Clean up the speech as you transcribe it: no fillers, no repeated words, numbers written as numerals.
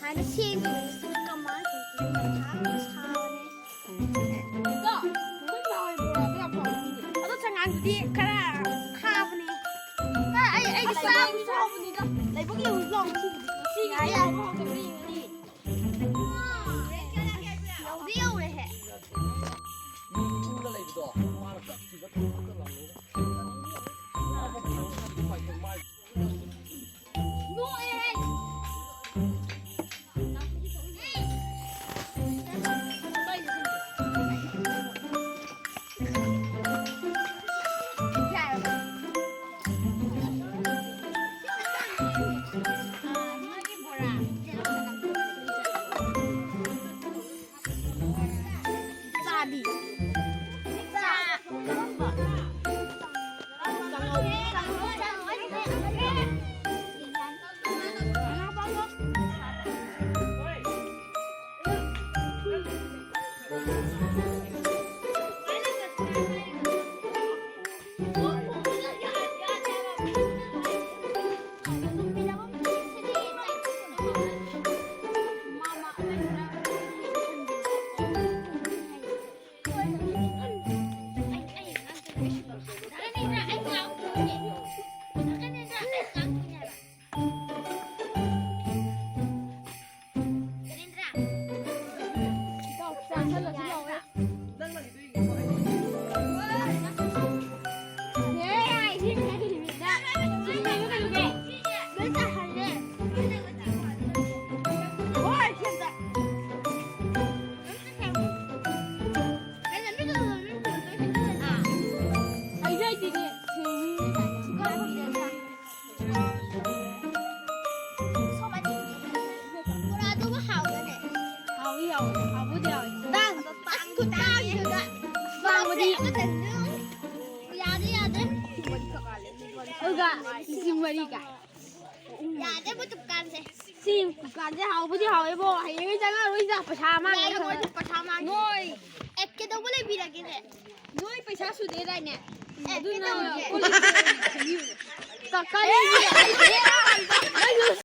하나 시행이 잠깐만ก็ไม่ลอยบัวไม่เอาของดีเอาต้องช่างงานอยู่ดีขนาดข้าวนี่ไอ้สร้างชอบนี่ก็ไอ้พวกเราลองชิงไงอ่ะพวกกันนี่นี่เราเดียวเลยแฮะHãy subscribe cho kênh Ghiền Mì Gõ để không bỏ lỡ những video hấp dẫn